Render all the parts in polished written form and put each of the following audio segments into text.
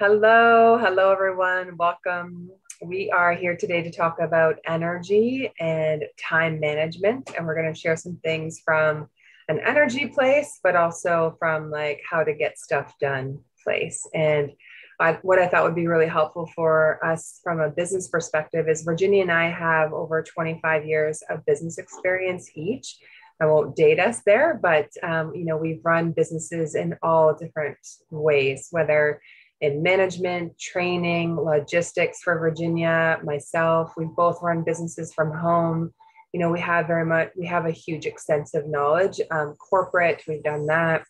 Hello everyone. Welcome. We are here today to talk about energy and time management, and we're going to share some things from an energy place, but also from like how to get stuff done place. And what I thought would be really helpful for us from a business perspective is Virginia and I have over 25 years of business experience each. I won't date us there, but we've run businesses in all different ways, whether in management, training, logistics for Virginia, myself. We've both run businesses from home. We have a huge extensive knowledge. Corporate, we've done that.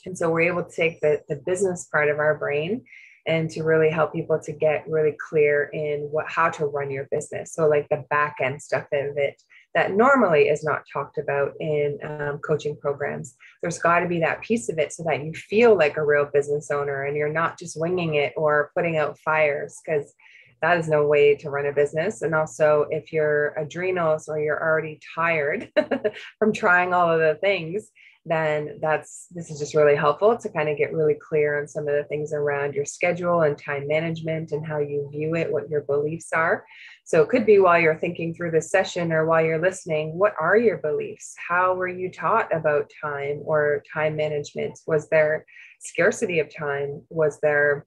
And so we're able to take the business part of our brain and to really help people to get really clear in how to run your business. So like the back end stuff of it that normally is not talked about in coaching programs. There's got to be that piece of it so that you feel like a real business owner and you're not just winging it or putting out fires, because that is no way to run a business. And also, if you're adrenals or you're already tired from trying all of the things, then this is just really helpful to kind of get really clear on some of the things around your schedule and time management and how you view it, what your beliefs are. So it could be while you're thinking through this session or while you're listening, what are your beliefs? How were you taught about time or time management? Was there scarcity of time? Was there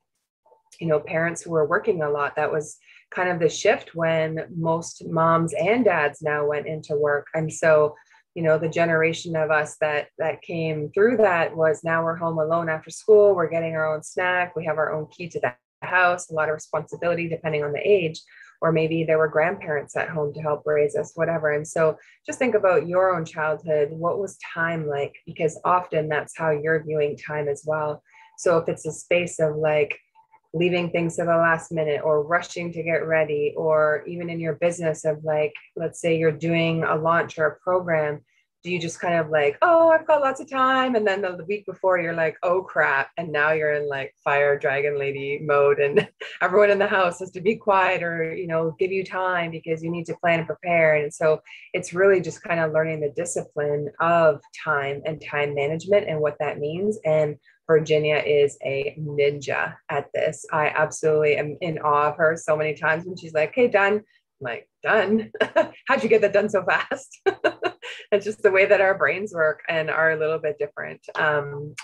parents who were working a lot? That was kind of the shift when most moms and dads now went into work. And so the generation of us that came through that was, now we're home alone after school, we're getting our own snack, we have our own key to the house, a lot of responsibility depending on the age, or maybe there were grandparents at home to help raise us, whatever. And so just think about your own childhood. What was time like? Because often that's how you're viewing time as well. So if it's a space of like leaving things to the last minute or rushing to get ready, or even in your business of like, let's say you're doing a launch or a program, do you just kind of like, oh, I've got lots of time, and then the week before you're like, oh crap, and now you're in like fire dragon lady mode and everyone in the house has to be quiet or give you time because you need to plan and prepare. And so it's really just kind of learning the discipline of time and time management and what that means. And Virginia is a ninja at this. I absolutely am in awe of her so many times when she's like, hey, done. I'm like, done? How'd you get that done so fast? It's just the way that our brains work and are a little bit different.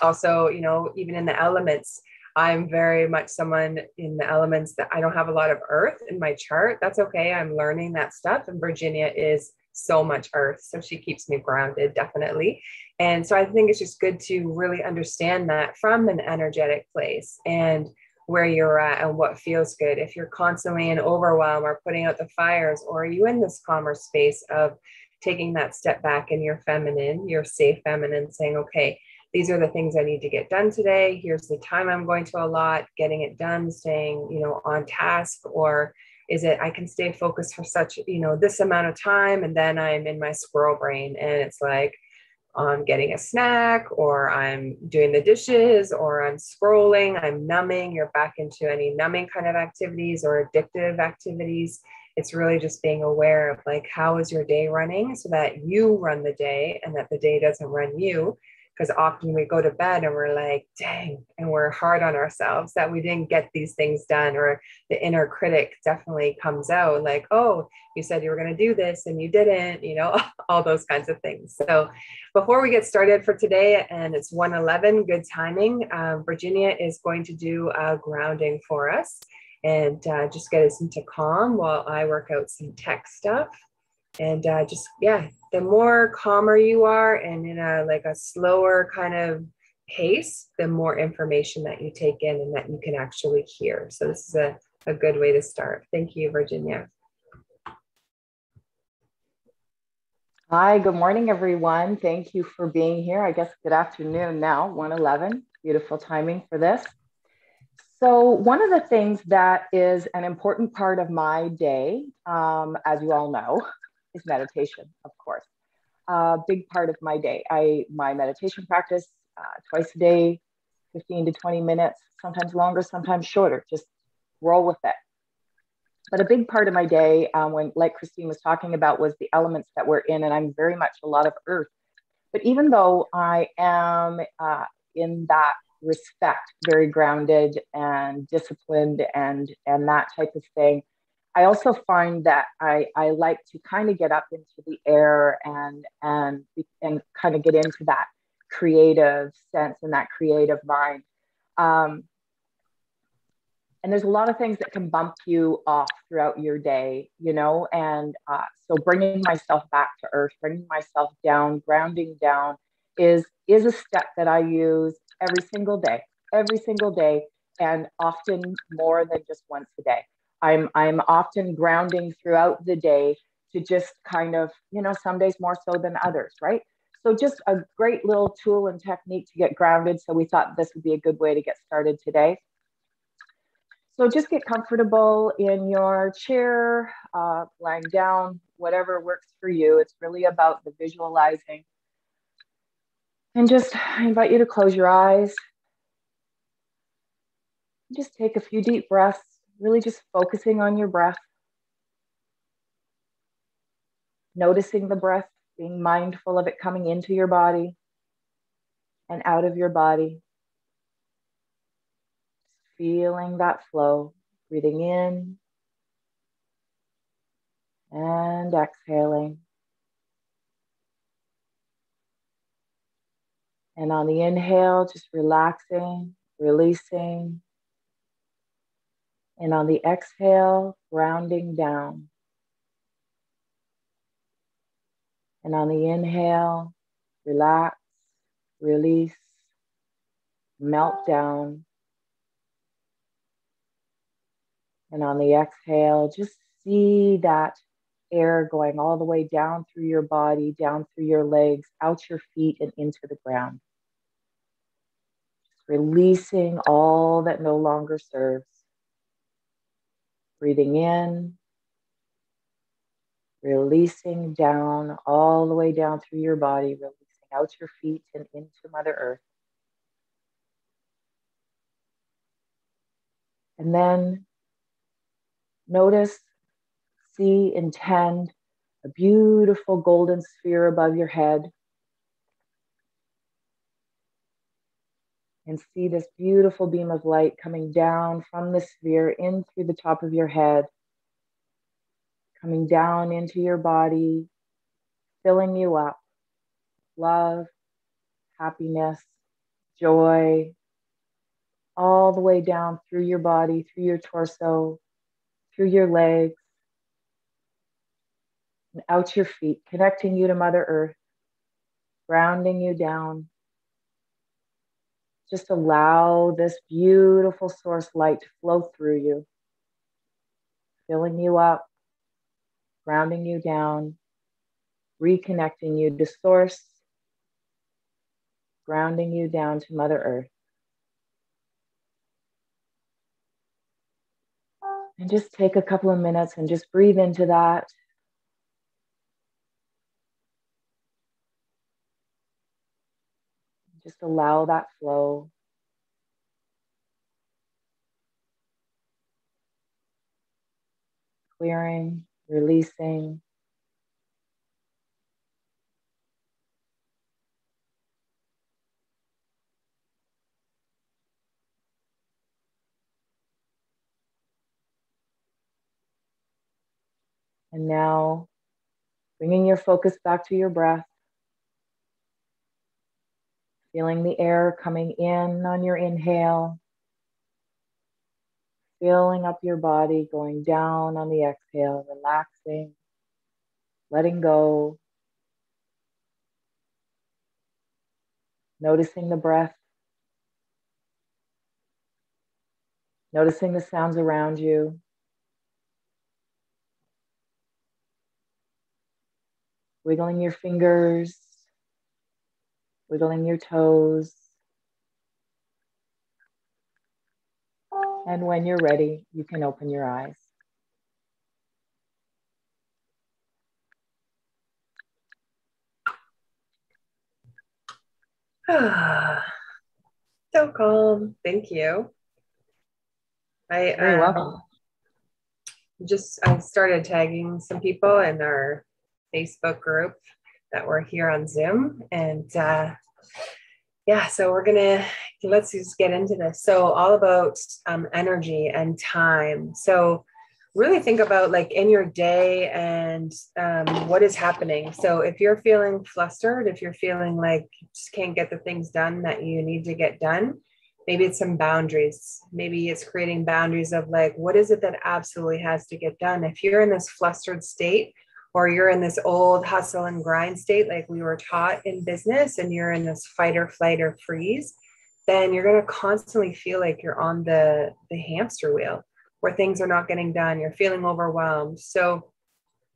Also, even in the elements, I'm very much someone in the elements that I don't have a lot of earth in my chart. That's okay. I'm learning that stuff. And Virginia is so much earth. So she keeps me grounded, definitely. And so I think it's just good to really understand that from an energetic place and where you're at and what feels good. If you're constantly in overwhelm or putting out the fires, or are you in this calmer space of taking that step back in your feminine, your safe feminine, saying, okay, these are the things I need to get done today. Here's the time I'm going to allot, getting it done, staying, on task. Or is it, I can stay focused for such, this amount of time, and then I'm in my squirrel brain and it's like, I'm getting a snack, or I'm doing the dishes, or I'm scrolling, I'm numbing. You're back into any numbing kind of activities or addictive activities. It's really just being aware of like, how is your day running so that you run the day and that the day doesn't run you. Because often we go to bed and we're like, dang, and we're hard on ourselves that we didn't get these things done, or the inner critic definitely comes out like, oh, you said you were going to do this and you didn't, all those kinds of things. So before we get started for today, and it's 1:11, good timing, Virginia is going to do a grounding for us and just get us into calm while I work out some tech stuff. And the more calmer you are and in a slower kind of pace, the more information that you take in and that you can actually hear. So this is a good way to start. Thank you, Virginia. Hi, good morning, everyone. Thank you for being here. I guess good afternoon now, 1:11. Beautiful timing for this. So one of the things that is an important part of my day, as you all know, is meditation, of course. A big part of my day. My meditation practice twice a day, 15 to 20 minutes, sometimes longer, sometimes shorter, just roll with it. But a big part of my day, when, like Christine was talking about, was the elements that we're in, and I'm very much a lot of earth. But even though I am in that respect, very grounded and disciplined and that type of thing. I also find that I like to kind of get up into the air and kind of get into that creative sense and that creative mind. Um, and there's a lot of things that can bump you off throughout your day, you know, and so bringing myself back to earth, bringing myself down, grounding down is a step that I use every single day, and often more than just once a day. I'm often grounding throughout the day to just kind of, you know, some days more so than others, right? So just a great little tool and technique to get grounded. So we thought this would be a good way to get started today. So just get comfortable in your chair, lying down, whatever works for you. It's really about the visualizing. And just I invite you to close your eyes. Just take a few deep breaths, really just focusing on your breath. Noticing the breath, being mindful of it coming into your body and out of your body. Feeling that flow, breathing in and exhaling. And on the inhale, just relaxing, releasing. And on the exhale, grounding down. And on the inhale, relax, release, melt down. And on the exhale, just see that air going all the way down through your body, down through your legs, out your feet and into the ground. Just releasing all that no longer serves. Breathing in, releasing down, all the way down through your body, releasing out your feet and into Mother Earth. And then notice, see, intend a beautiful golden sphere above your head. And see this beautiful beam of light coming down from the sphere in through the top of your head, coming down into your body, filling you up. Love, happiness, joy, all the way down through your body, through your torso, through your legs, and out your feet, connecting you to Mother Earth, grounding you down. Just allow this beautiful source light to flow through you, filling you up, grounding you down, reconnecting you to source, grounding you down to Mother Earth. And just take a couple of minutes and just breathe into that. Just allow that flow. Clearing, releasing. And now bringing your focus back to your breath. Feeling the air coming in on your inhale. Filling up your body, going down on the exhale, relaxing, letting go. Noticing the breath. Noticing the sounds around you. Wiggling your fingers. Wiggling your toes. And when you're ready, you can open your eyes. So calm. Thank you. Very welcome. I started tagging some people in our Facebook group that were here on Zoom. And Yeah, so let's just get into this. So all about energy and time. So really think about like in your day and what is happening. So if you're feeling flustered, if you're feeling like you just can't get the things done that you need to get done, maybe it's some boundaries. Maybe it's creating boundaries of like, what is it that absolutely has to get done? If you're in this flustered state, or you're in this old hustle and grind state, like we were taught in business, and you're in this fight or flight or freeze, then you're going to constantly feel like you're on the hamster wheel where things are not getting done. You're feeling overwhelmed. So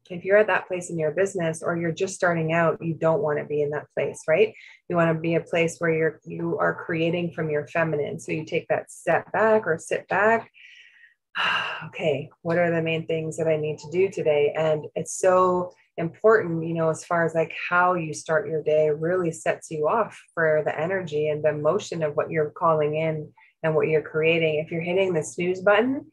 if you're at that place in your business or you're just starting out, you don't want to be in that place, right? You want to be a place where you are creating from your feminine. So you take that step back or sit back. Okay, what are the main things that I need to do today? And it's so important, as far as like how you start your day really sets you off for the energy and the motion of what you're calling in and what you're creating. If you're hitting the snooze button,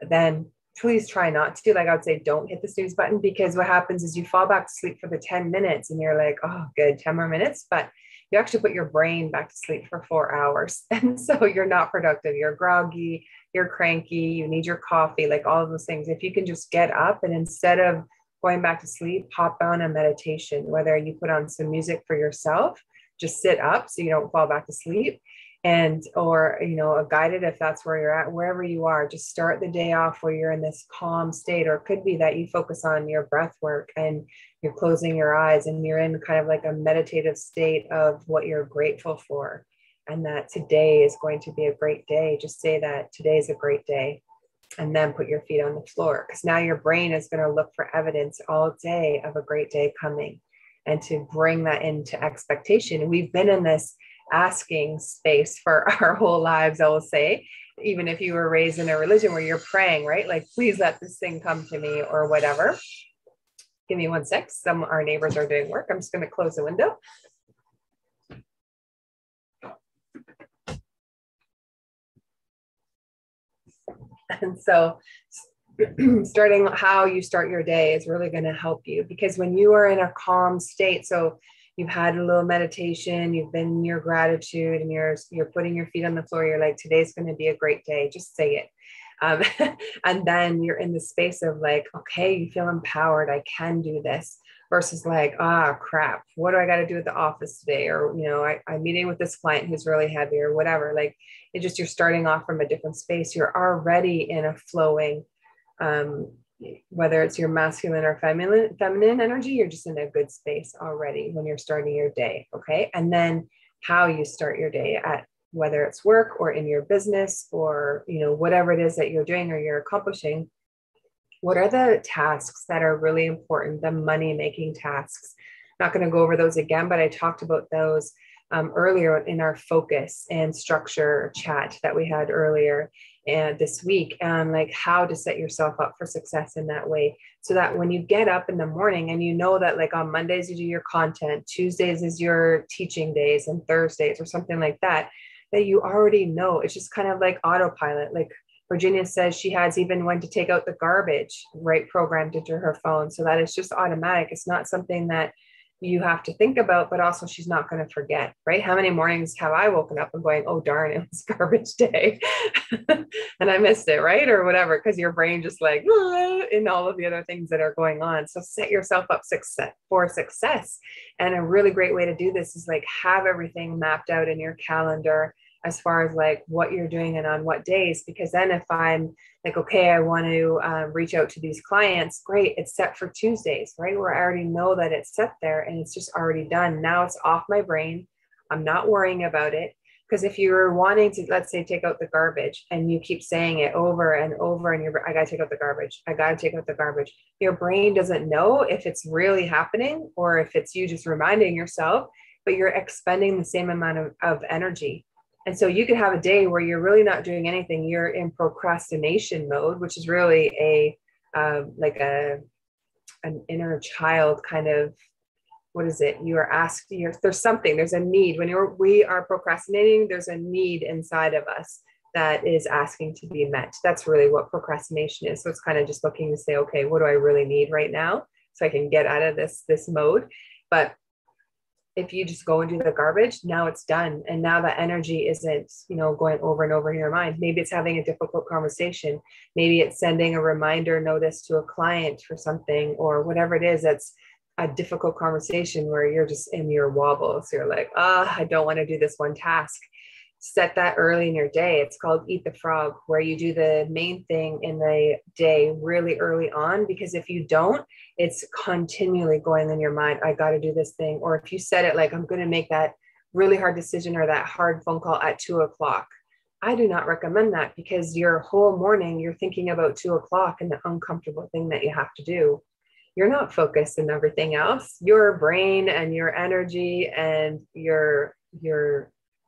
then please try not to. Like I would say, don't hit the snooze button, because what happens is you fall back to sleep for the 10 minutes and you're like, oh, good, 10 more minutes. But you actually put your brain back to sleep for 4 hours. And so you're not productive. You're groggy, you're cranky, you need your coffee, like all of those things. If you can just get up and instead of going back to sleep, pop on a meditation, whether you put on some music for yourself, just sit up so you don't fall back to sleep, and or a guided, if that's where you're at, wherever you are, just start the day off where you're in this calm state. Or it could be that you focus on your breath work and you're closing your eyes and you're in kind of like a meditative state of what you're grateful for, and that today is going to be a great day. Just say that today is a great day, and then put your feet on the floor, because now your brain is going to look for evidence all day of a great day coming, and to bring that into expectation. We've been in this asking space for our whole lives, I will say, even if you were raised in a religion where you're praying, right? Like, please let this thing come to me or whatever. Give me 1 sec. Our neighbors are doing work. I'm just going to close the window. And so starting how you start your day is really going to help you, because when you are in a calm state, so you've had a little meditation, you've been in your gratitude, and you're putting your feet on the floor, you're like, today's going to be a great day. Just say it. And then you're in the space of like, okay, you feel empowered. I can do this, versus like, crap, what do I got to do at the office today? Or, I'm meeting with this client who's really heavy or whatever. Like, you're starting off from a different space. You're already in a flowing, whether it's your masculine or feminine energy, you're just in a good space already when you're starting your day. Okay. And then how you start your day, at whether it's work or in your business or, whatever it is that you're doing or you're accomplishing, what are the tasks that are really important, the money making tasks? I'm not going to go over those again, but I talked about those earlier in our focus and structure chat that we had earlier and this week, and like how to set yourself up for success in that way, so that when you get up in the morning and you know that like on Mondays you do your content, Tuesdays is your teaching days, and Thursdays or something like that, that you already know. It's just kind of like autopilot. Like Virginia says she has even when to take out the garbage, right, programmed into her phone, so that it's just automatic. It's not something that you have to think about, but also she's not going to forget, right? How many mornings have I woken up and going, oh, darn, it was garbage day and I missed it, right? Or whatever, because your brain just like, in all of the other things that are going on. So set yourself up for success. And a really great way to do this is like have everything mapped out in your calendar as far as like what you're doing and on what days, because then if I'm like, okay, I want to reach out to these clients, great, it's set for Tuesdays, right? Where I already know that it's set there and it's just already done. Now it's off my brain. I'm not worrying about it. Because if you're wanting to, let's say, take out the garbage and you keep saying it over and over and I got to take out the garbage. I got to take out the garbage. Your brain doesn't know if it's really happening or if it's you just reminding yourself, but you're expending the same amount of energy. And so you could have a day where you're really not doing anything. You're in procrastination mode, which is really an inner child kind of, what is it? You are asking, there's a need. We are procrastinating, there's a need inside of us that is asking to be met. That's really what procrastination is. So it's kind of just looking to say, okay, what do I really need right now? So I can get out of this mode. But if you just go and do the garbage, now it's done. And now that energy isn't, going over and over in your mind. Maybe it's having a difficult conversation. Maybe it's sending a reminder notice to a client for something, or whatever it is that's a difficult conversation where you're just in your wobbles. You're like, I don't want to do this one task. Set that early in your day. It's called Eat the Frog, where you do the main thing in the day really early on, because if you don't, it's continually going in your mind, I got to do this thing. Or if you set it like, I'm going to make that really hard decision or that hard phone call at 2 o'clock, I do not recommend that, because your whole morning you're thinking about 2 o'clock and the uncomfortable thing that you have to do. You're not focused on everything else. Your brain and your energy and your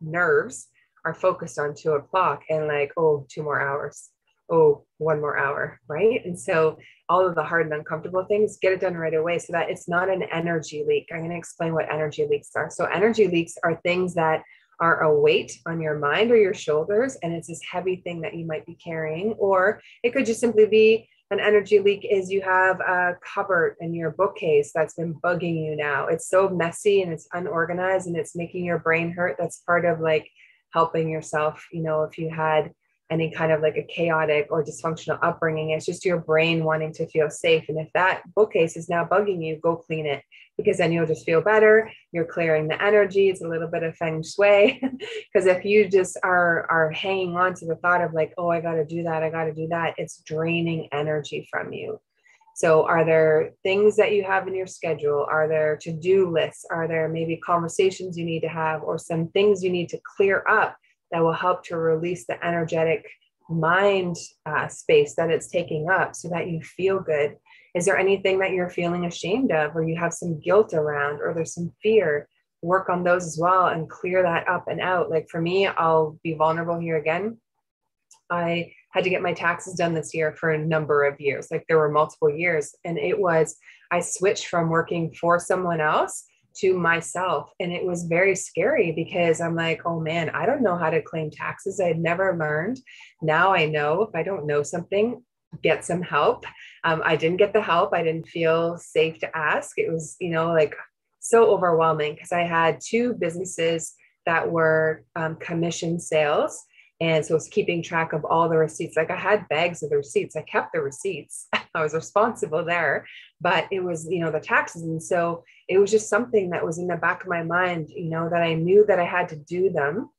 nerves are focused on 2 o'clock and like, oh, 2 more hours. Oh, 1 more hour, right? And so all of the hard and uncomfortable things, get it done right away so that it's not an energy leak. I'm going to explain what energy leaks are. So energy leaks are things that are a weight on your mind or your shoulders, and it's this heavy thing that you might be carrying. Or it could just simply be an energy leak is you have a cupboard in your bookcase that's been bugging you now. It's so messy and it's unorganized and it's making your brain hurt. That's part of like helping yourself, if you had any kind of like a chaotic or dysfunctional upbringing, it's just your brain wanting to feel safe. And if that bookcase is now bugging you, go clean it, because then you'll just feel better. You're clearing the energy. It's a little bit of feng shui. Because if you just are hanging on to the thought of like, oh, I got to do that, it's draining energy from you. So are there things that you have in your schedule? Are there to-do lists? Are there maybe conversations you need to have, or some things you need to clear up that will help to release the energetic mind space that it's taking up so that you feel good? Is there anything that you're feeling ashamed of, or you have some guilt around, or there's some fear? Work on those as well and clear that up and out. Like for me, I'll be vulnerable here again. I had to get my taxes done this year for a number of years. Like there were multiple years. And I switched from working for someone else to myself. And it was very scary because I'm like, oh man, I don't know how to claim taxes. I'd never learned. Now I know if I don't know something, get some help. I didn't get the help. I didn't feel safe to ask. It was, like so overwhelming because I had two businesses that were commission sales. And so it's keeping track of all the receipts. Like I had bags of the receipts. I kept the receipts. I was responsible there, but it was, the taxes. And so it was just something that was in the back of my mind, that I knew that I had to do them.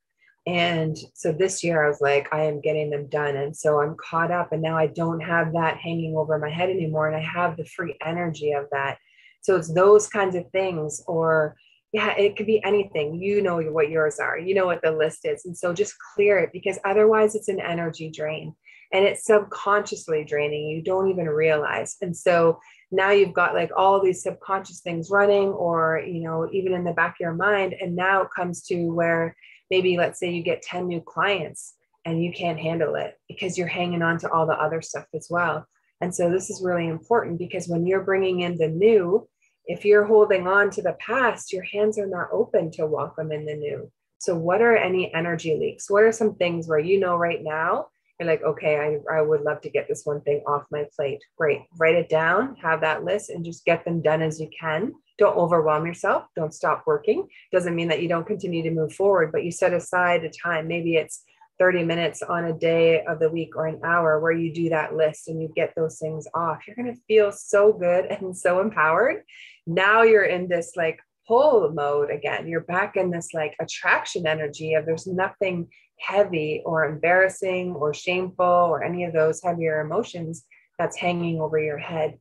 And so this year I was like, I am getting them done. And so I'm caught up, and now I don't have that hanging over my head anymore. And I have the free energy of that. So it's those kinds of things, or yeah, it could be anything. You know what yours are, you know what the list is. And so just clear it, because otherwise it's an energy drain and it's subconsciously draining. You don't even realize. And so now you've got like all these subconscious things running, or, even in the back of your mind. And now it comes to where maybe, let's say you get 10 new clients and you can't handle it because you're hanging on to all the other stuff as well. And so this is really important, because when you're bringing in the new, if you're holding on to the past, your hands are not open to welcome in the new. So what are any energy leaks? What are some things where right now, you're like, okay, I would love to get this one thing off my plate. Great. Write it down, have that list, and just get them done as you can. Don't overwhelm yourself. Don't stop working. Doesn't mean that you don't continue to move forward, but you set aside a time. Maybe it's 30 minutes on a day of the week or an hour where you do that list and you get those things off. You're going to feel so good and so empowered. Now you're in this like pull mode again. You're back in this like attraction energy of there's nothing heavy or embarrassing or shameful or any of those heavier emotions that's hanging over your head.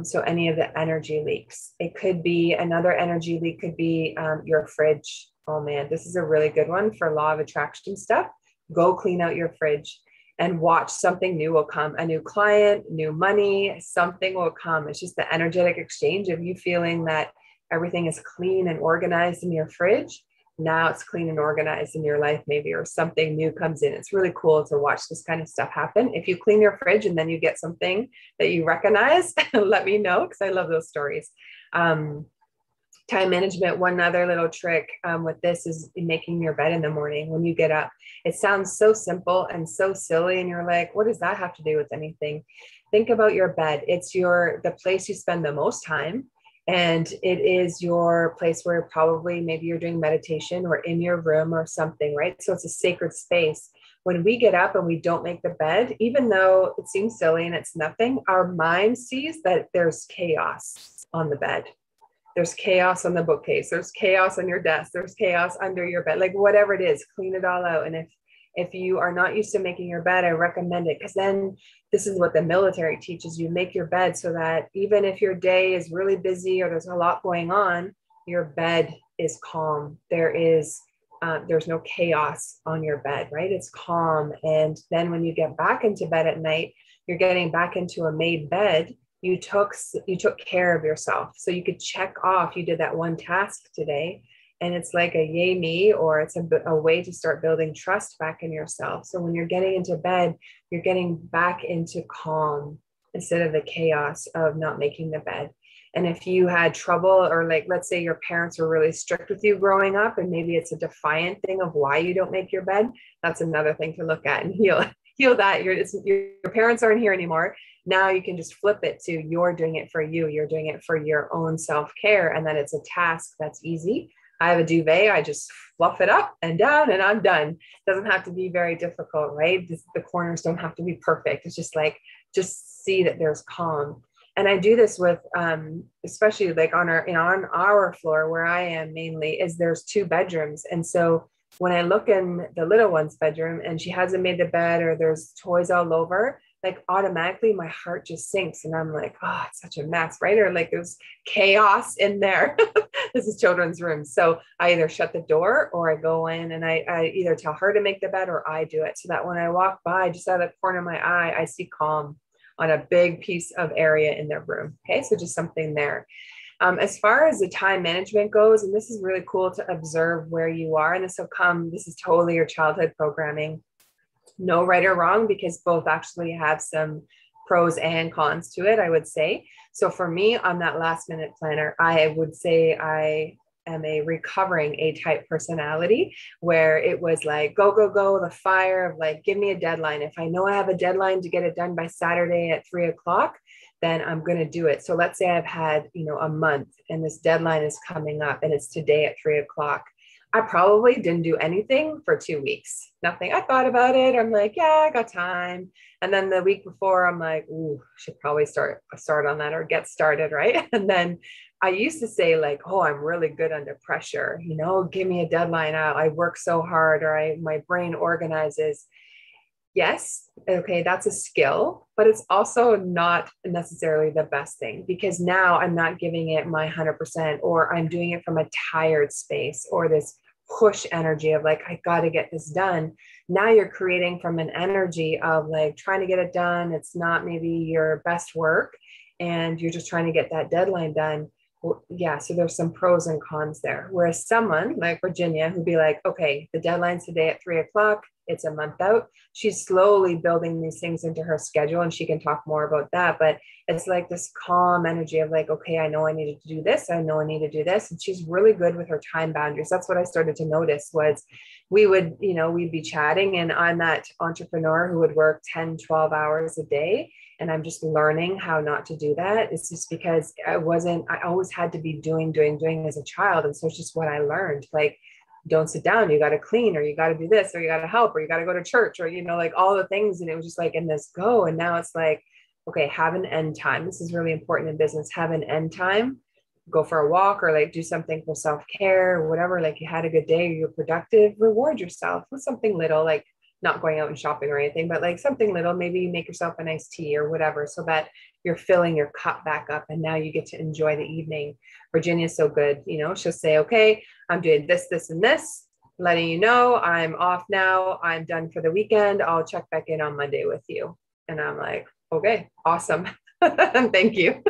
So any of the energy leaks, it could be another energy leak, could be your fridge. Oh man, this is a really good one for law of attraction stuff. Go clean out your fridge and watch something new will come. A new client, new money, something will come. It's just the energetic exchange of you feeling that everything is clean and organized in your fridge. Now it's clean and organized in your life, maybe, or something new comes in. It's really cool to watch this kind of stuff happen. If you clean your fridge and then you get something that you recognize, let me know, because I love those stories. Time management, one other little trick with this is making your bed in the morning when you get up. It sounds so simple and so silly, and you're like, what does that have to do with anything? Think about your bed. It's the place you spend the most time. And it is your place where probably maybe you're doing meditation or in your room or something, right? So it's a sacred space. When we get up and we don't make the bed, even though it seems silly and it's nothing, our mind sees that there's chaos on the bed. There's chaos on the bookcase. There's chaos on your desk. There's chaos under your bed, like whatever it is, clean it all out. And if you are not used to making your bed, I recommend it, because then this is what the military teaches you: make your bed so that even if your day is really busy or there's a lot going on, your bed is calm. There's no chaos on your bed, right? It's calm. And then when you get back into bed at night, you're getting back into a made bed. You took care of yourself, so you could check off you did that one task today, and it's like a yay me, or it's a way to start building trust back in yourself. So when you're getting into bed, you're getting back into calm instead of the chaos of not making the bed. And if you had trouble, or like, let's say your parents were really strict with you growing up, and maybe it's a defiant thing of why you don't make your bed, that's another thing to look at and heal that. Your parents aren't here anymore. Now you can just flip it to you're doing it for you. You're doing it for your own self-care. And then it's a task that's easy. I have a duvet. I just fluff it up and down and I'm done. It doesn't have to be very difficult, right? The corners don't have to be perfect. It's just like, just see that there's calm. And I do this with, especially like on our floor where I am mainly, is there's 2 bedrooms. And so when I look in the little one's bedroom and she hasn't made the bed or there's toys all over, like automatically my heart just sinks and I'm like, oh, it's such a mess, right? Or like there's chaos in there. This is children's room. So I either shut the door or I go in and I either tell her to make the bed or I do it, so that when I walk by, just out of the corner of my eye, I see calm on a big piece of area in their room. Okay. So just something there. As far as the time management goes, and this is really cool to observe where you are, and this is totally your childhood programming. No right or wrong, because both actually have some pros and cons to it, I would say. So for me, on that last minute planner, I would say I am a recovering A-type personality, where it was like, go, go, go, the fire of like, give me a deadline. If I know I have a deadline to get it done by Saturday at 3 o'clock, then I'm going to do it. So let's say I've had, a month and this deadline is coming up and it's today at 3 o'clock. I probably didn't do anything for 2 weeks. Nothing. I thought about it. I'm like, yeah, I got time. And then the week before, I'm like, ooh, should probably start on that or get started, right? And then I used to say like, oh, I'm really good under pressure. Give me a deadline. I work so hard, or my brain organizes. Yes, okay, that's a skill, but it's also not necessarily the best thing, because now I'm not giving it my 100%, or I'm doing it from a tired space or this push energy of like, I got to get this done. Now you're creating from an energy of like trying to get it done. It's not maybe your best work and you're just trying to get that deadline done. Well, yeah, so there's some pros and cons there. Whereas someone like Virginia, who'd be like, okay, the deadline's today at 3 o'clock, it's a month out. She's slowly building these things into her schedule, and she can talk more about that. But it's like this calm energy of like, okay, I know I needed to do this. I know I need to do this. And she's really good with her time boundaries. That's what I started to notice was we'd be chatting, and I'm that entrepreneur who would work 10, 12 hours a day. And I'm just learning how not to do that. It's just because I always had to be doing as a child. And so it's just what I learned. Like, don't sit down, you got to clean, or you got to do this, or you got to help, or you got to go to church, or, like all the things. And it was just like, in this go. And now it's like, okay, have an end time. This is really important in business. Have an end time, go for a walk, or like do something for self-care or whatever. Like you had a good day, or you're productive, reward yourself with something little, like not going out and shopping or anything, but like something little, maybe make yourself a nice tea or whatever, so that you're filling your cup back up and now you get to enjoy the evening. Virginia's so good. She'll say, okay, I'm doing this, this, and this, letting you know I'm off now. I'm done for the weekend. I'll check back in on Monday with you. And I'm like, okay, awesome. Thank you.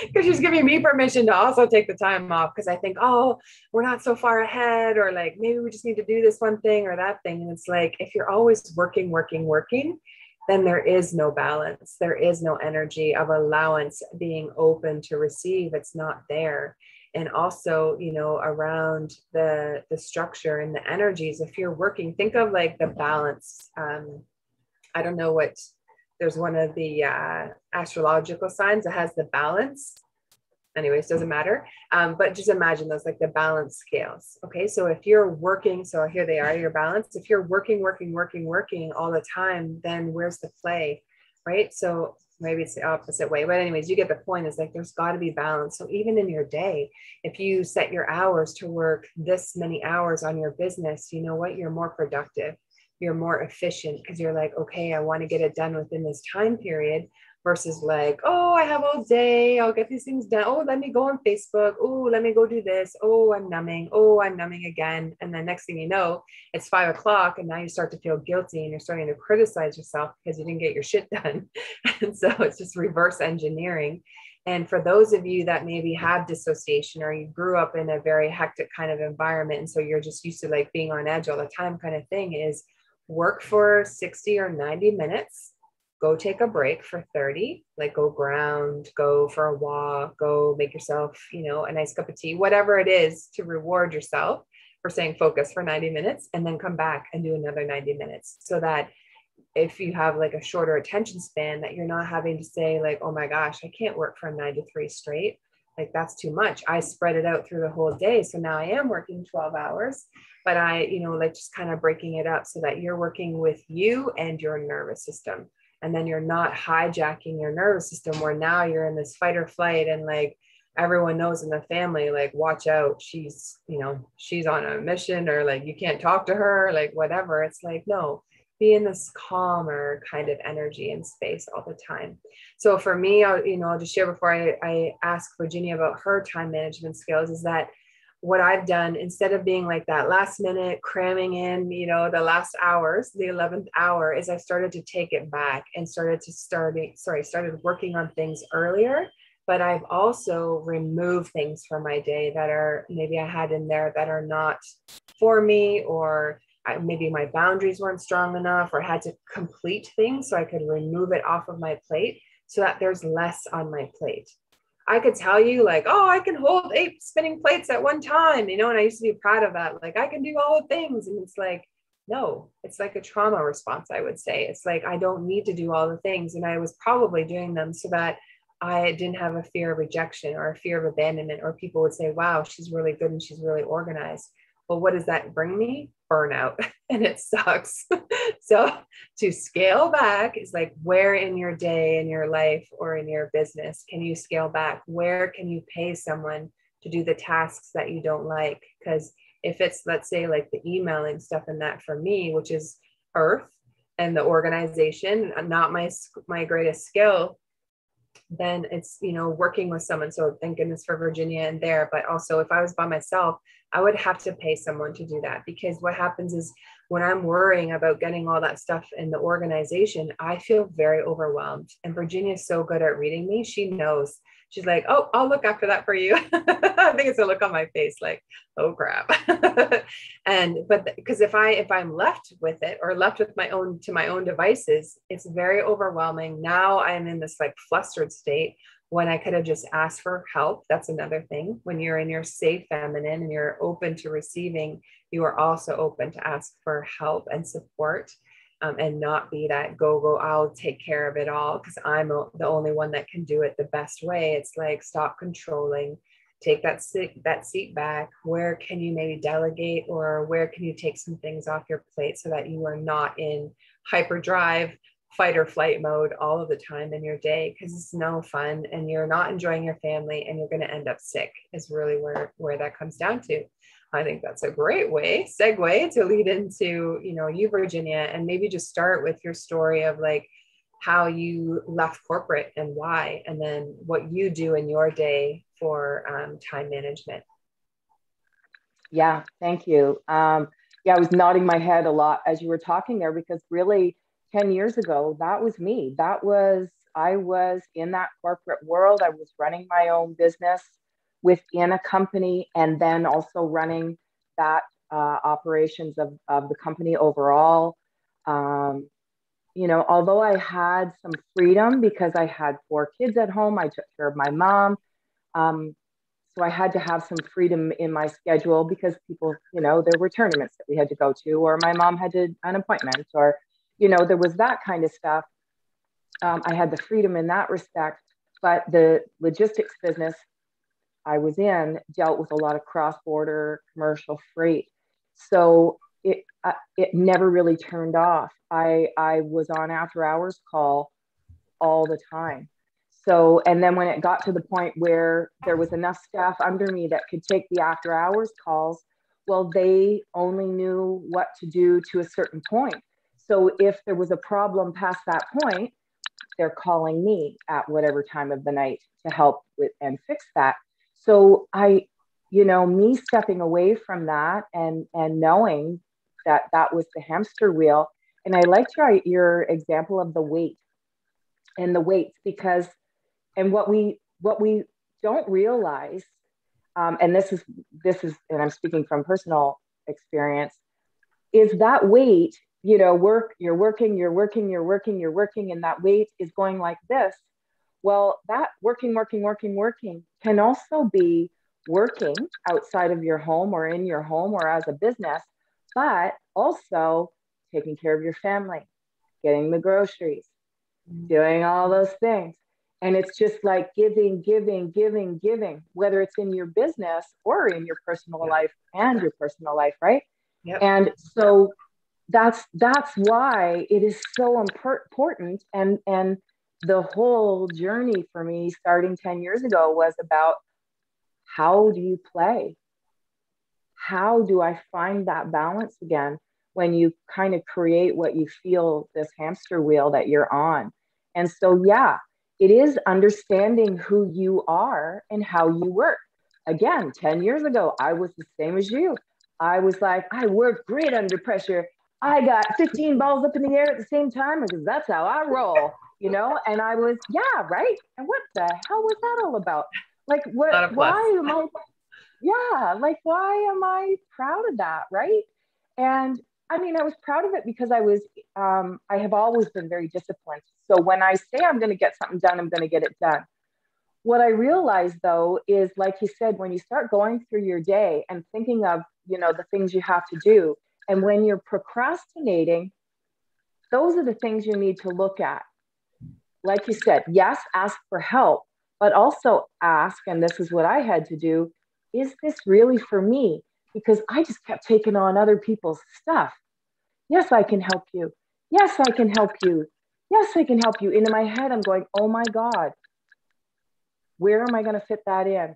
Because she's giving me permission to also take the time off, because I think, oh, we're not so far ahead, or like maybe we just need to do this one thing or that thing. And it's like, if you're always working, then there is no balance. There is no energy of allowance, being open to receive. It's not there. And also, around the structure and the energies, if you're working, think of like the balance. I don't know what, there's one of the astrological signs that has the balance. anyways, doesn't matter. But just imagine those, like the balance scales. Okay. So if you're working, so here they are, your balance. If you're working all the time, then where's the play? Right. So maybe it's the opposite way, but anyways, you get the point. Is like, there's got to be balance. So even in your day, if you set your hours to work this many hours on your business, you know what, you're more productive, you're more efficient, because you're like, okay, I want to get it done within this time period, versus like, oh, I have all day, I'll get these things done. Oh, let me go on Facebook. Oh, let me go do this. Oh, I'm numbing. Oh, I'm numbing again. And then next thing you know, it's 5 o'clock, and now you start to feel guilty and you're starting to criticize yourself because you didn't get your shit done. And so it's just reverse engineering. And for those of you that maybe have dissociation, or you grew up in a very hectic kind of environment, and so you're just used to like being on edge all the time kind of thing, is work for 60 or 90 minutes, go take a break for 30, like go ground, go for a walk, go make yourself, a nice cup of tea, whatever it is to reward yourself for staying focused for 90 minutes, and then come back and do another 90 minutes. So that if you have like a shorter attention span, that you're not having to say like, oh my gosh, I can't work from 9 to 3 straight. Like that's too much. I spread it out through the whole day. So now I am working 12 hours, but like just kind of breaking it up so that you're working with you and your nervous system. And then you're not hijacking your nervous system, where now you're in this fight or flight, and like everyone knows in the family, like, watch out, she's on a mission, or like you can't talk to her, like whatever. It's like, no, be in this calmer kind of energy and space all the time. So for me, I'll just share before I ask Virginia about her time management skills, is that what I've done, instead of being like that last minute cramming in, the last hours, the 11th hour, is I started to take it back and started working on things earlier. But I've also removed things from my day that are maybe I had in there that are not for me, or maybe my boundaries weren't strong enough, or had to complete things so I could remove it off of my plate so that there's less on my plate. I could tell you like, oh, I can hold 8 spinning plates at one time, and I used to be proud of that. Like, I can do all the things. And it's like, no, it's like a trauma response, I would say. It's like, I don't need to do all the things. And I was probably doing them so that I didn't have a fear of rejection or a fear of abandonment, or people would say, wow, she's really good and she's really organized. Well, what does that bring me? Burnout. And it sucks. So to scale back is like, where in your day, in your life, or in your business can you scale back? Where can you pay someone to do the tasks that you don't like? Because if it's, let's say, like the emailing stuff and that, for me, which is earth and the organization, not my greatest skill, then it's, working with someone. So thank goodness for Virginia and there. But also, if I was by myself, I would have to pay someone to do that, because what happens is, when I'm worrying about getting all that stuff in the organization, I feel very overwhelmed. And Virginia's so good at reading me. She knows. She's like, oh, I'll look after that for you. I think it's a look on my face like, oh crap. But because if I'm left with it, or left with my own devices, it's very overwhelming. Now I'm in this like flustered state when I could have just asked for help. That's another thing. When you're in your safe feminine and you're open to receiving, you are also open to ask for help and support. And not be that go, I'll take care of it all because I'm the only one that can do it the best way. It's like, stop controlling, take that seat back. Where can you maybe delegate, or where can you take some things off your plate so that you are not in hyperdrive, fight or flight mode all of the time in your day, because it's no fun and you're not enjoying your family and you're going to end up sick, is really where that comes down to. I think that's a great segue to lead into, you, Virginia, and maybe just start with your story of like how you left corporate and why, and then what you do in your day for time management. Yeah, thank you. I was nodding my head a lot as you were talking there, because really 10 years ago, that was me. I was in that corporate world. I was running my own business within a company, and then also running that operations of the company overall. Although I had some freedom because I had 4 kids at home, I took care of my mom. So I had to have some freedom in my schedule, because people, there were tournaments that we had to go to, or my mom had an appointment, or, there was that kind of stuff. I had the freedom in that respect, but the logistics business I was in dealt with a lot of cross-border commercial freight. So it never really turned off. I was on after hours call all the time. So, and then when it got to the point where there was enough staff under me that could take the after hours calls, well, they only knew what to do to a certain point. So if there was a problem past that point, they're calling me at whatever time of the night to help with and fix that. So me stepping away from that and knowing that that was the hamster wheel. And I liked your example of the weight and the weights because and what we don't realize, and this is and I'm speaking from personal experience, is that weight, you're working, and that weight is going like this. Well, that working can also be working outside of your home or in your home or as a business, but also taking care of your family, getting the groceries, doing all those things. And it's just like giving, whether it's in your business or in your personal life and your personal life, right? Yep. And so that's why it is so important. And the whole journey for me starting 10 years ago was about how do you play? How do I find that balance again when you kind of create what you feel this hamster wheel that you're on? And so, yeah, it is understanding who you are and how you work. Again, 10 years ago, I was the same as you. I was like, I work great under pressure. I got 15 balls up in the air at the same time because that's how I roll, And I was, yeah, right. And what the hell was that all about? Like, Not a plus. why am I yeah, like why am I proud of that, right? And I mean, I was proud of it because I have always been very disciplined. So when I say I'm going to get something done, I'm going to get it done. What I realized though is, like you said, when you start going through your day and thinking of, the things you have to do, and when you're procrastinating, those are the things you need to look at. Like you said, yes, ask for help, but also ask, and this is what I had to do, is this really for me? Because I just kept taking on other people's stuff. Yes, I can help you. Yes, I can help you. Yes, I can help you. And in my head, I'm going, oh my God, where am I going to fit that in?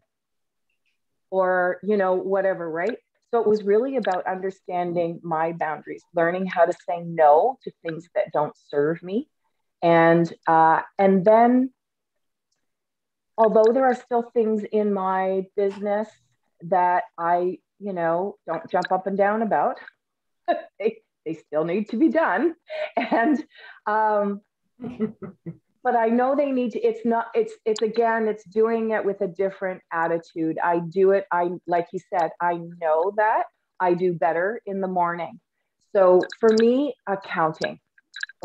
Or, whatever, right? So it was really about understanding my boundaries, learning how to say no to things that don't serve me. And then, although there are still things in my business that I, don't jump up and down about, they still need to be done. And, but I know they need to, it's again, it's doing it with a different attitude. Like you said, I know that I do better in the morning. So for me, accounting,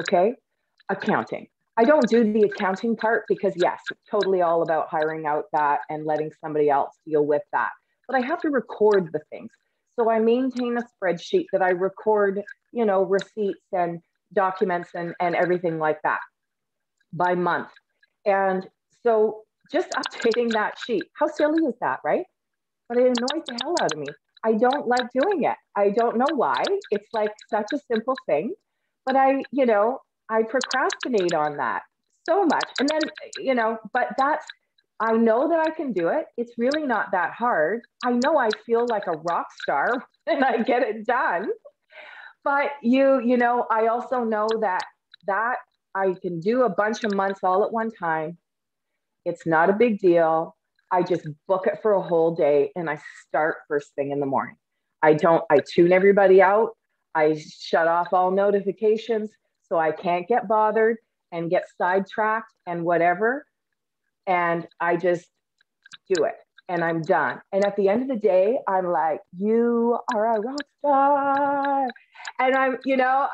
okay? Accounting. I don't do the accounting part because, yes, it's totally all about hiring out that and letting somebody else deal with that. But I have to record the things. So I maintain a spreadsheet that I record, receipts and documents and everything like that by month. And so just updating that sheet, how silly is that, right? But it annoys the hell out of me. I don't like doing it. I don't know why. It's like such a simple thing, but I procrastinate on that so much. And then, but I know that I can do it. It's really not that hard. I know I feel like a rock star when I get it done. But I also know that I can do a bunch of months all at one time. It's not a big deal. I just book it for a whole day and I start first thing in the morning. I tune everybody out. I shut off all notifications so I can't get bothered and get sidetracked and whatever. And I just do it and I'm done. And at the end of the day, I'm like, you are a rock star. And I'm gonna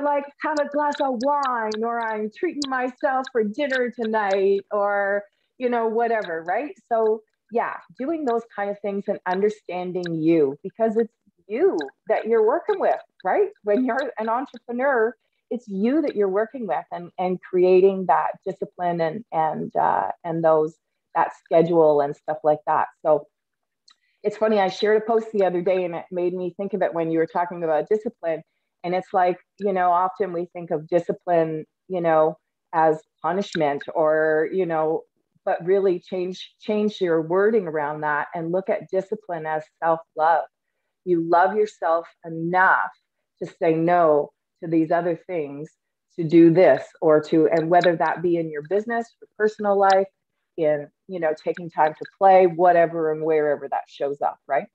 like have a glass of wine, or I'm treating myself for dinner tonight, or whatever, right? So yeah, doing those kind of things and understanding you, because it's you that you're working with, right? When you're an entrepreneur, it's you that you're working with, and creating that discipline and those that schedule and stuff like that. So it's funny, I shared a post the other day and it made me think of it when you were talking about discipline. And it's like, often we think of discipline, as punishment or, but really change your wording around that and look at discipline as self-love. You love yourself enough to say no to these other things, to do this and whether that be in your business or personal life, in taking time to play, whatever and wherever that shows up, right?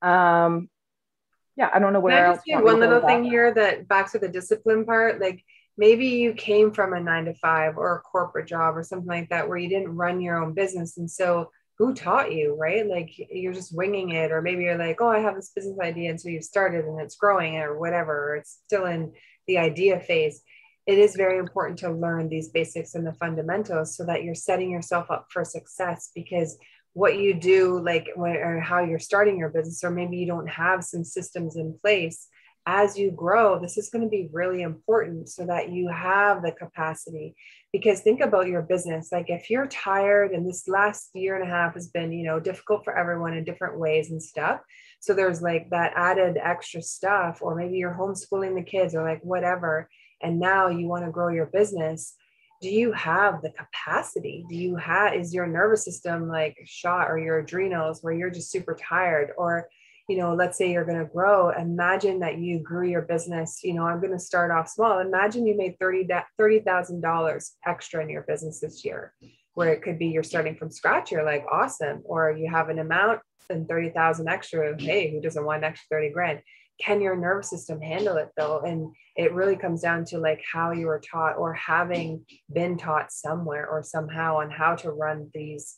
Yeah, I don't know Can where I else just you do want me to one go with little that. thing here, that back to the discipline part? Like maybe you came from a 9 to 5 or a corporate job or something like that where you didn't run your own business. And so who taught you, right? Like you're just winging it, or maybe you're like, oh, I have this business idea. And so you've started and it's growing or whatever, or it's still in the idea phase. It is very important to learn these basics and the fundamentals so that you're setting yourself up for success, because what you do, like when, or how you're starting your business, or maybe you don't have some systems in place. As you grow, this is going to be really important so that you have the capacity. Because think about your business, like if you're tired, and this last year and a half has been, difficult for everyone in different ways and stuff, so there's like that added extra stuff, or maybe you're homeschooling the kids or like whatever, and now you want to grow your business. Do you have the capacity? Is your nervous system like shot, or your adrenals where you're just super tired? Or, let's say you're going to grow. Imagine that you grew your business. I'm going to start off small. Imagine you made $30,000 extra in your business this year, where it could be you're starting from scratch. You're like, awesome. Or you have an amount and 30,000 extra. Hey, who doesn't want an extra 30 grand? Can your nervous system handle it though? And it really comes down to like how you were taught, or having been taught somewhere or somehow on how to run these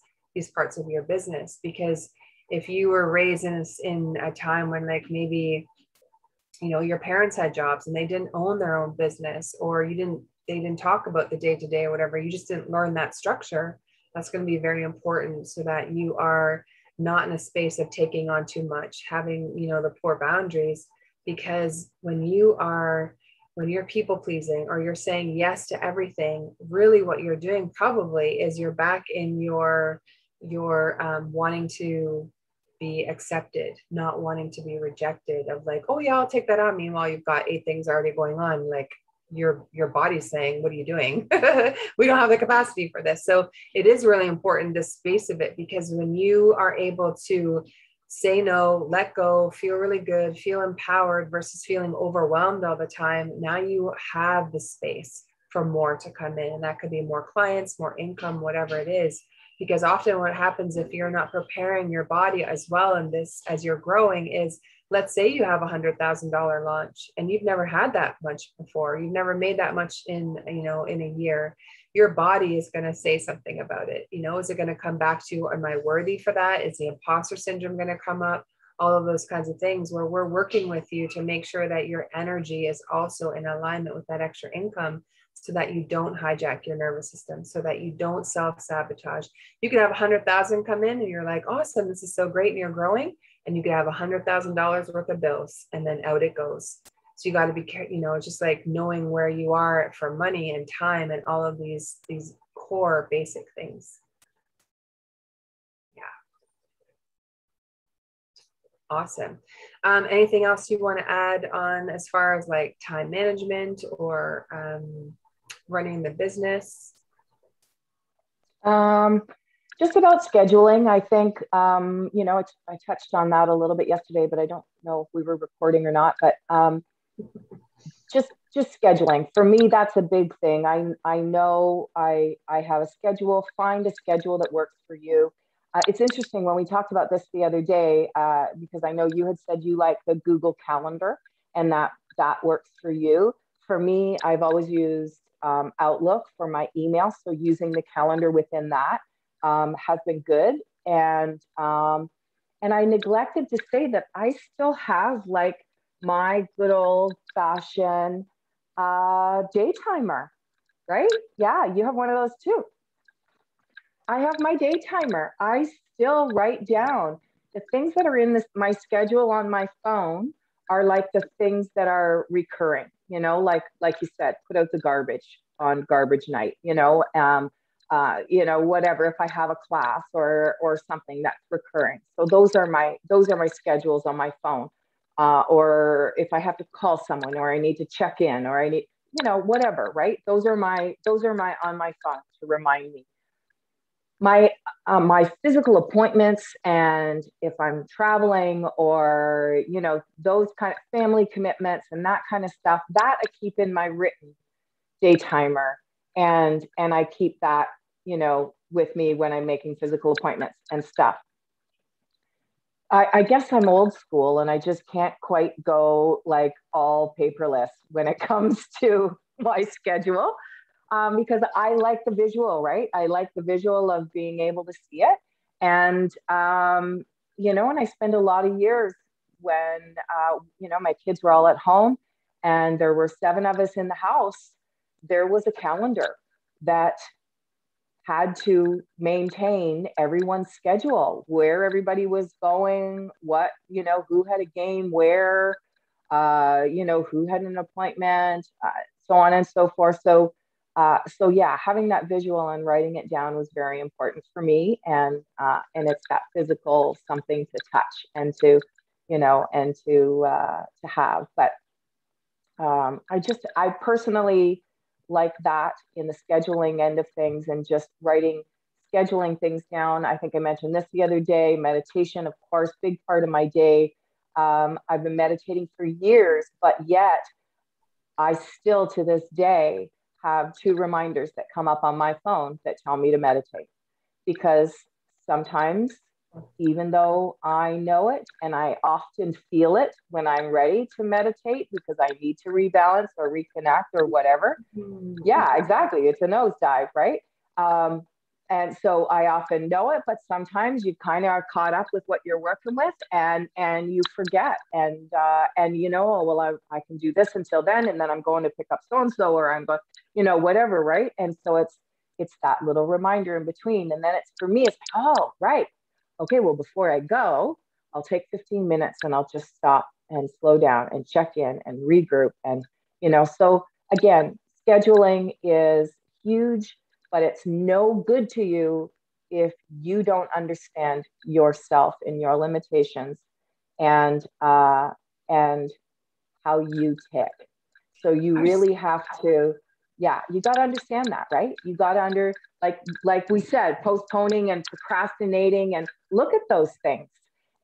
parts of your business. Because if you were raised in a time when like maybe your parents had jobs and they didn't own their own business, or they didn't talk about the day to day or whatever, you just didn't learn that structure. That's going to be very important so that you are not in a space of taking on too much, having the poor boundaries. Because when you're people pleasing, or you're saying yes to everything, really what you're doing probably is you're back in your wanting to be accepted, not wanting to be rejected, of like, oh yeah, I'll take that on. Meanwhile, you've got 8 things already going on. Like your body's saying, what are you doing? We don't have the capacity for this. So it is really important, the space of it, because when you are able to say no, let go, feel really good, feel empowered versus feeling overwhelmed all the time, now you have the space for more to come in. And that could be more clients, more income, whatever it is. Because often what happens if you're not preparing your body as well in this as you're growing is, let's say you have $100,000 launch and you've never had that much before. You've never made that much in a year. Your body is going to say something about it. Is it going to come back to, am I worthy for that? Is the imposter syndrome going to come up? All of those kinds of things, where we're working with you to make sure that your energy is also in alignment with that extra income, so that you don't hijack your nervous system, so that you don't self-sabotage. You could have 100,000 come in and you're like, awesome, this is so great, and you're growing, and you could have $100,000 worth of bills, and then out it goes. So you got to be, just like knowing where you are for money and time and all of these core basic things. Yeah. Awesome. Anything else you want to add on as far as like time management or running the business? Just about scheduling, I think, I touched on that a little bit yesterday, but I don't know if we were recording or not, but just scheduling. For me, that's a big thing. I know I have a schedule. Find a schedule that works for you. It's interesting when we talked about this the other day, because I know you had said you like the Google Calendar and that works for you. For me, I've always used Outlook for my email. So using the calendar within that has been good. And I neglected to say that I still have like my good old fashioned day timer, right? Yeah, you have one of those too. I have my day timer. I still write down the things that are in my schedule on my phone are like the things that are recurring, like you said, put out the garbage on garbage night, whatever, if I have a class or something that's recurring. So those are my schedules on my phone. Or if I have to call someone, or I need to check in, or I need, whatever, right? Those are my on my phone to remind me. My physical appointments, and if I'm traveling, or those kind of family commitments and that kind of stuff, that I keep in my written day timer, and I keep that with me when I'm making physical appointments and stuff. I guess I'm old school, and I just can't quite go like all paperless when it comes to my schedule, because I like the visual, right? I like the visual of being able to see it. And I spend a lot of years when, my kids were all at home and there were seven of us in the house. There was a calendar that had to maintain everyone's schedule, where everybody was going, who had a game where, who had an appointment, so on and so forth. So yeah, having that visual and writing it down was very important for me, and it's that physical something to touch and to have. But I personally like that in the scheduling end of things, and just scheduling things down. I think I mentioned this the other day. Meditation, of course, big part of my day. I've been meditating for years, but yet I still to this day have two reminders that come up on my phone that tell me to meditate, because sometimes, even though I know it and I often feel it when I'm ready to meditate because I need to rebalance or reconnect or whatever. Yeah, exactly. It's a nosedive, right? Um, and so I often know it, but sometimes you kind of are caught up with what you're working with, and you forget, oh, well, I can do this until then, and then I'm going to pick up so and so, or I'm going, whatever, right? And so it's that little reminder in between, and then it's for me, it's like, oh, right, okay, well, before I go, I'll take 15 minutes and I'll just stop and slow down and check in and regroup, so again, scheduling is huge, but it's no good to you if you don't understand yourself and your limitations, and how you tick. So you really have to, yeah, you got to understand that, right? You got to like we said, postponing and procrastinating, and look at those things.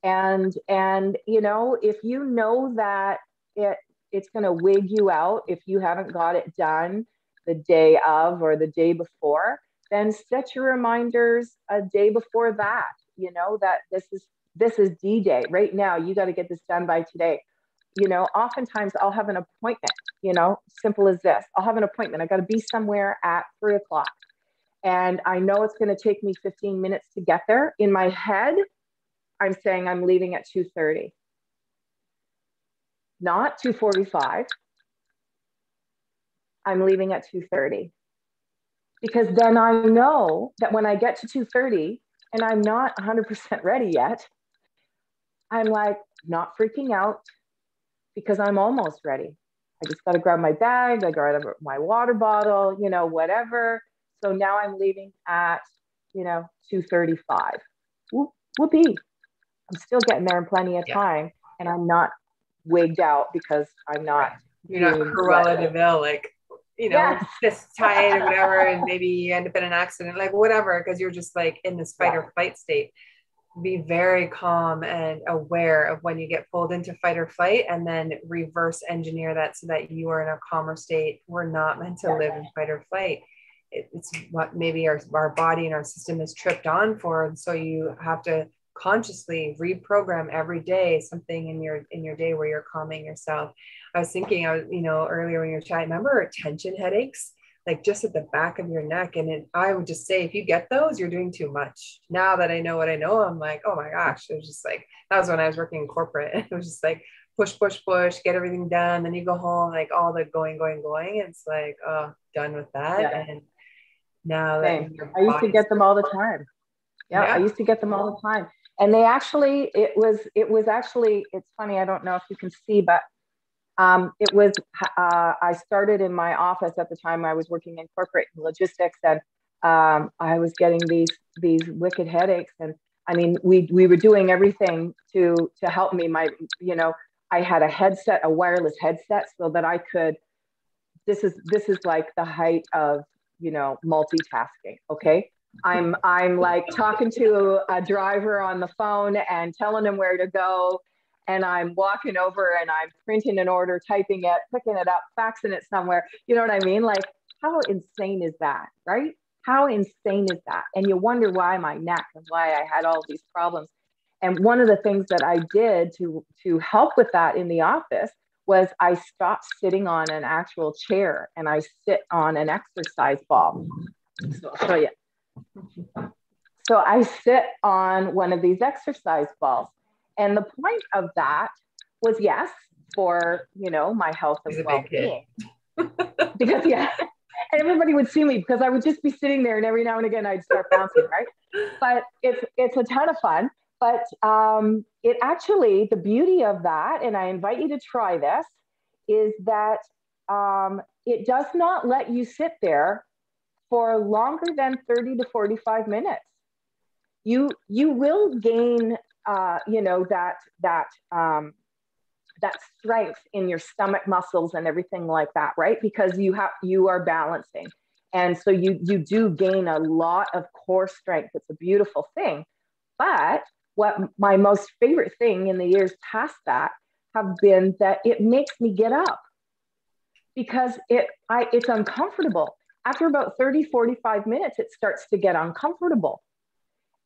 And if you know that it's going to wig you out if you haven't got it done the day of or the day before, then set your reminders a day before that. That this is D-Day. Right now, you got to get this done by today. Oftentimes I'll have an appointment, simple as this. I'll have an appointment. I got to be somewhere at 3 o'clock. And I know it's going to take me 15 minutes to get there. In my head, I'm saying I'm leaving at 2:30, not 2:45. I'm leaving at 2:30, because then I know that when I get to 2:30 and I'm not 100% ready yet, I'm like not freaking out, because I'm almost ready. I just got to grab my bag, I grab my water bottle, whatever. So now I'm leaving at, 2:35. Whoopee. I'm still getting there in plenty of Yeah. time, and I'm not wigged out because I'm not You're not doing Cruella de Vil, like, yes. this tight or whatever, and maybe you end up in an accident, like whatever, because you're just like in this fight or flight state. Be very calm and aware of when you get pulled into fight or flight, and then reverse engineer that so that you are in a calmer state. We're not meant to live in fight or flight. It's what maybe our body and our system is tripped on for. And so you have to consciously reprogram every day something in your day where you're calming yourself. I was thinking, earlier when you were chatting, remember tension headaches, like just at the back of your neck. And I would just say, if you get those, you're doing too much. Now that I know what I know, I'm like, oh my gosh, it was just like, that was when I was working in corporate. It was just like, push, push, push, get everything done. Then you go home, like all the going, going, going. It's like, oh, done with that. Yeah. And now Same. that your I used to body's, get them all the time. Yeah, I used to get them all the time. And they actually, it was actually, it's funny, I don't know if you can see, but it was, I started in my office at the time. I was working in corporate logistics, and I was getting these wicked headaches. And I mean, we were doing everything to help me. I had a headset, a wireless headset, so that I could. This is like the height of multitasking. Okay, I'm like talking to a driver on the phone and telling him where to go, and I'm walking over and I'm printing an order, typing it, picking it up, faxing it somewhere. You know what I mean? Like, how insane is that, right? How insane is that? And you wonder why my neck and why I had all these problems. And one of the things that I did to help with that in the office was I stopped sitting on an actual chair and I sit on an exercise ball. So I'll show you. So I sit on one of these exercise balls. And the point of that was, yes, for, my health and well-being. Because, yeah, and everybody would see me because I would just be sitting there and every now and again I'd start bouncing, right? But it's a ton of fun. But it actually, the beauty of that, and I invite you to try this, is that it does not let you sit there for longer than 30 to 45 minutes. You will gain, that strength in your stomach muscles and everything like that, right? Because you are balancing. And so you do gain a lot of core strength. It's a beautiful thing. But what my most favorite thing in the years past that have been that it makes me get up because it's uncomfortable. After about 30, 45 minutes, it starts to get uncomfortable.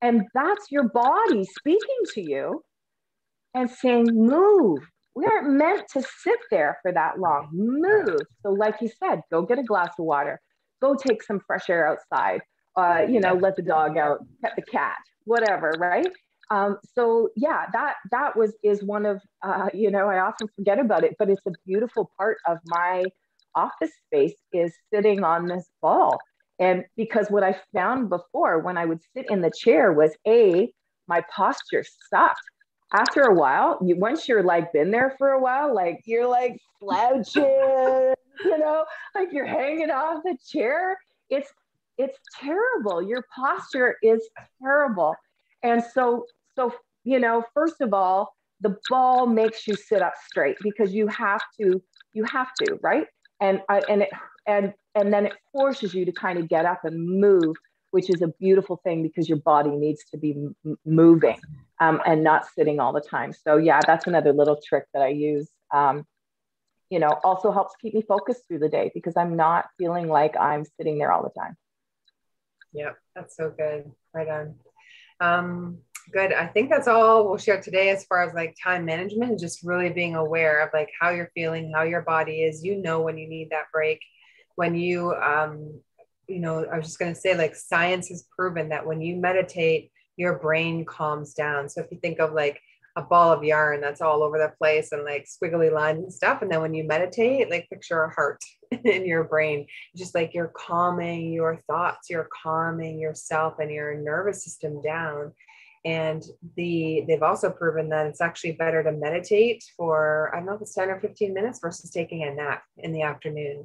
And that's your body speaking to you and saying, move. We aren't meant to sit there for that long. Move. So like you said, go get a glass of water. Go take some fresh air outside. Let the dog out, pet the cat, whatever, right? So yeah, that is one of, I often forget about it, but it's a beautiful part of my office space is sitting on this ball. And because what I found before when I would sit in the chair was my posture sucked. After a while, once you're like been there for a while, like you're like slouching, like you're hanging off the chair. It's terrible. Your posture is terrible. And so, first of all, the ball makes you sit up straight because you have to, right? And then it forces you to kind of get up and move, which is a beautiful thing because your body needs to be moving and not sitting all the time. So yeah, that's another little trick that I use. Also helps keep me focused through the day because I'm not feeling like I'm sitting there all the time. Yeah, that's so good. Right on. Good. I think that's all we'll share today as far as like time management and just really being aware of like how you're feeling, how your body is, when you need that break. When I was just going to say, like, science has proven that when you meditate, your brain calms down. So if you think of like a ball of yarn that's all over the place and like squiggly lines and stuff, and then when you meditate, like picture a heart in your brain, just like you're calming your thoughts, you're calming yourself and your nervous system down. And they've also proven that it's actually better to meditate for, I don't know if it's 10 or 15 minutes versus taking a nap in the afternoon.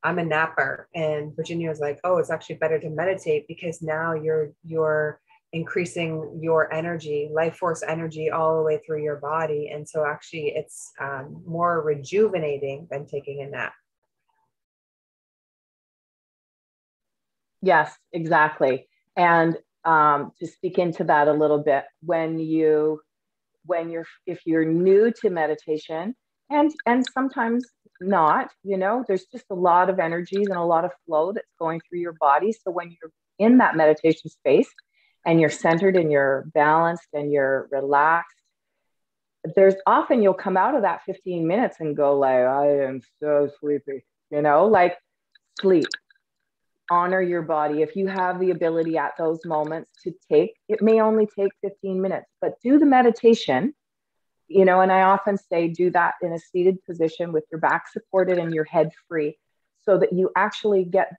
I'm a napper, and Virginia was like, oh, it's actually better to meditate because now you're increasing your energy, life force energy all the way through your body. And so actually it's more rejuvenating than taking a nap. Yes, exactly. And to speak into that a little bit, if you're new to meditation, and sometimes not, there's just a lot of energies and a lot of flow that's going through your body. So when you're in that meditation space and you're centered and you're balanced and you're relaxed, there's often you'll come out of that 15 minutes and go like, I am so sleepy, like sleep. Honor your body. If you have the ability at those moments it may only take 15 minutes, but do the meditation, and I often say do that in a seated position with your back supported and your head free so that you actually get,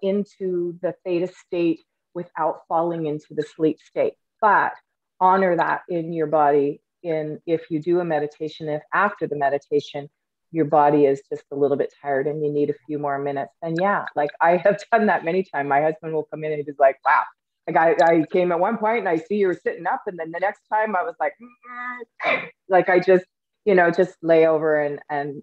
into the theta state without falling into the sleep state. But honor that in your body if you do a meditation, if after the meditation, your body is just a little bit tired and you need a few more minutes, then yeah, like I have done that many times. My husband will come in and he's like, wow, like I came at one point and I see you were sitting up, and then the next time I was like, like I just, just lay over and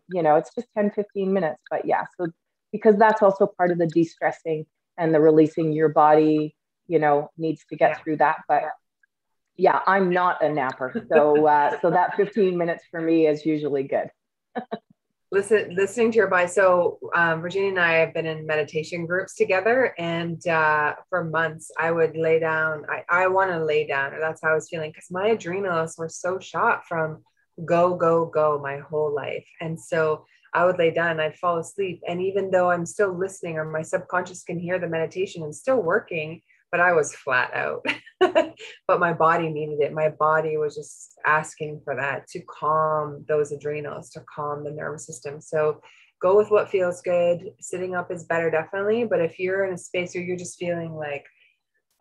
it's just 10-15 minutes. But yeah, so because that's also part of the de-stressing and the releasing, your body, needs to get Yeah. through that. But yeah, I'm not a napper. So that 15 minutes for me is usually good. Listening to your body. So Virginia and I have been in meditation groups together, and for months I would lay down. I want to lay down, or that's how I was feeling, because my adrenals were so shot from go, go, go my whole life. And so I would lay down and I'd fall asleep. And even though I'm still listening, or my subconscious can hear the meditation and still working, but I was flat out. But my body needed it. My body was just asking for that, to calm those adrenals, to calm the nervous system. So go with what feels good. Sitting up is better, definitely. But if you're in a space where you're just feeling like,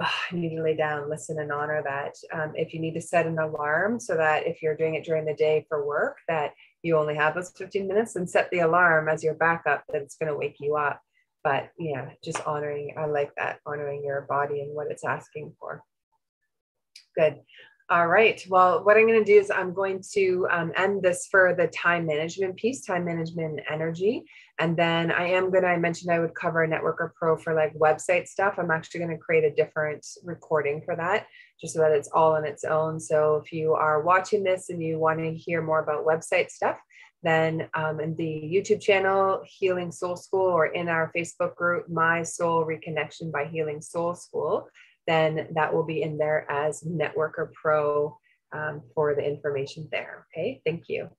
oh, I need to lay down, listen and honor that. If you need to set an alarm so that if you're doing it during the day for work, that you only have those 15 minutes, and set the alarm as your backup, that it's going to wake you up. But yeah, just honoring, I like that, honoring your body and what it's asking for. Good. All right. Well, what I'm going to do is I'm going to end this for the time management piece, time management and energy. And then I mentioned I would cover Networker Pro for like website stuff. I'm actually going to create a different recording for that, just so that it's all on its own. So if you are watching this and you want to hear more about website stuff, then in the YouTube channel, Healing Soul School, or in our Facebook group, My Soul Reconnection by Healing Soul School, then that will be in there as Networker Pro for the information there. Okay, thank you.